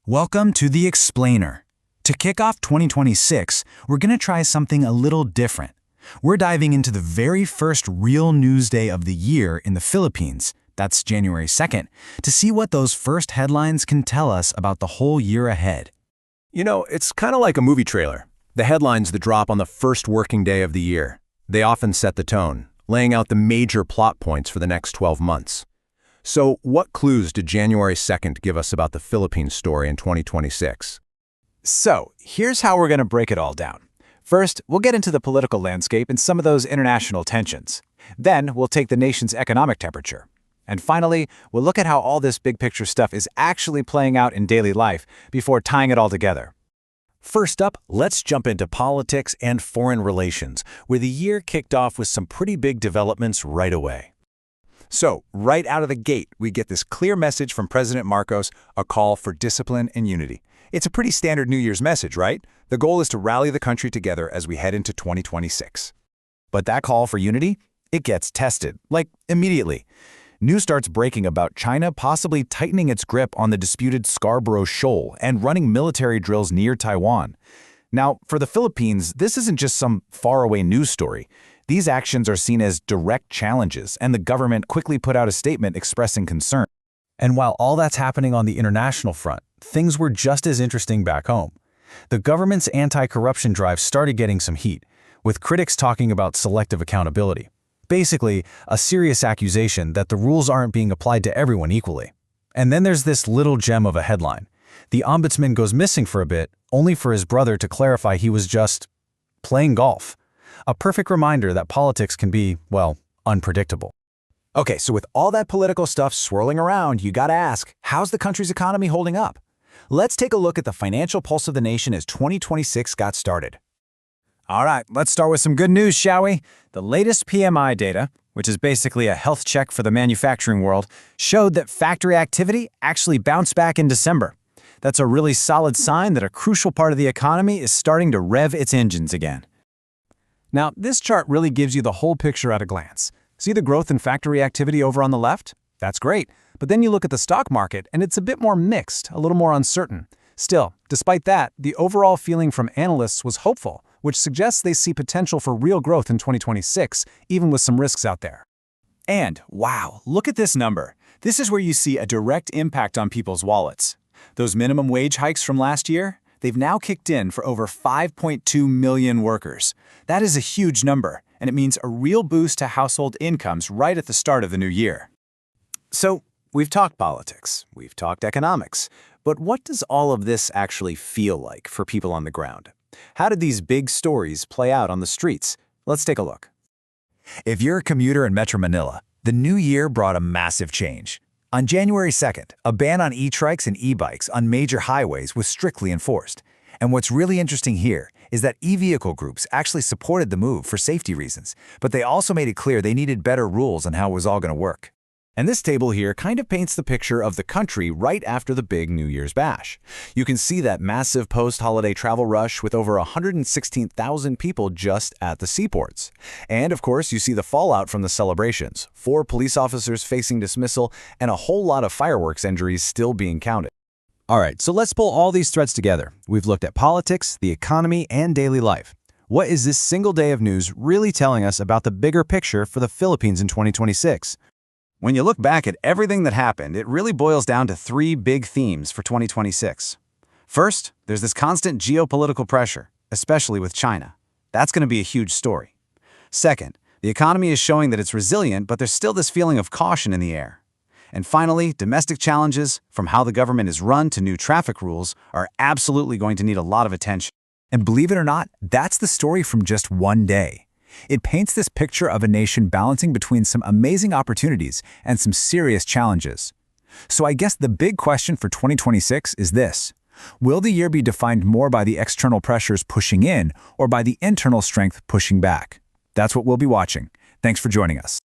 Welcome to The Explainer. To kick off 2026, we're going to try something a little different. We're diving into the very first real news day of the year in the Philippines, that's January 2nd, to see what those first headlines can tell us about the whole year ahead. You know, it's kind of like a movie trailer. The headlines that drop on the first working day of the year. They often set the tone, laying out the major plot points for the next 12 months. So, what clues did January 2nd give us about the Philippine story in 2026? So, here's how we're going to break it all down. First, we'll get into the political landscape and some of those international tensions. Then, we'll take the nation's economic temperature. And finally, we'll look at how all this big picture stuff is actually playing out in daily life before tying it all together. First up, let's jump into politics and foreign relations, where the year kicked off with some pretty big developments right away. So, right out of the gate, we get this clear message from President Marcos, a call for discipline and unity. It's a pretty standard New Year's message, right? The goal is to rally the country together as we head into 2026. But that call for unity? It gets tested, like immediately. News starts breaking about China possibly tightening its grip on the disputed Scarborough Shoal and running military drills near Taiwan. Now, for the Philippines, this isn't just some faraway news story. These actions are seen as direct challenges, and the government quickly put out a statement expressing concern. And while all that's happening on the international front, things were just as interesting back home. The government's anti-corruption drive started getting some heat, with critics talking about selective accountability. Basically, a serious accusation that the rules aren't being applied to everyone equally. And then there's this little gem of a headline. The ombudsman goes missing for a bit, only for his brother to clarify he was just playing golf. A perfect reminder that politics can be, well, unpredictable. Okay, so with all that political stuff swirling around, you gotta ask, how's the country's economy holding up? Let's take a look at the financial pulse of the nation as 2026 got started. All right, let's start with some good news, shall we? The latest PMI data, which is basically a health check for the manufacturing world, showed that factory activity actually bounced back in December. That's a really solid sign that a crucial part of the economy is starting to rev its engines again. Now, this chart really gives you the whole picture at a glance. See the growth in factory activity over on the left? That's great. But then you look at the stock market, and it's a bit more mixed, a little more uncertain. Still, despite that, the overall feeling from analysts was hopeful, which suggests they see potential for real growth in 2026, even with some risks out there. And, wow, look at this number. This is where you see a direct impact on people's wallets. Those minimum wage hikes from last year? They've now kicked in for over 5.2 million workers. That is a huge number, and it means a real boost to household incomes right at the start of the new year. So, we've talked politics, we've talked economics, but what does all of this actually feel like for people on the ground? How did these big stories play out on the streets? Let's take a look. If you're a commuter in Metro Manila, the new year brought a massive change. On January 2nd, a ban on e-trikes and e-bikes on major highways was strictly enforced. And what's really interesting here is that e-vehicle groups actually supported the move for safety reasons, but they also made it clear they needed better rules on how it was all going to work. And this table here kind of paints the picture of the country right after the big New Year's bash. You can see that massive post-holiday travel rush with over 116,000 people just at the seaports. And of course, you see the fallout from the celebrations, 4 police officers facing dismissal, and a whole lot of fireworks injuries still being counted. All right, so let's pull all these threads together. We've looked at politics, the economy, and daily life. What is this single day of news really telling us about the bigger picture for the Philippines in 2026? When you look back at everything that happened, it really boils down to 3 big themes for 2026. First, there's this constant geopolitical pressure, especially with China. That's going to be a huge story. Second, the economy is showing that it's resilient, but there's still this feeling of caution in the air. And finally, domestic challenges, from how the government is run to new traffic rules, are absolutely going to need a lot of attention. And believe it or not, that's the story from just one day. It paints this picture of a nation balancing between some amazing opportunities and some serious challenges. So I guess the big question for 2026 is this: will the year be defined more by the external pressures pushing in or by the internal strength pushing back? That's what we'll be watching. Thanks for joining us.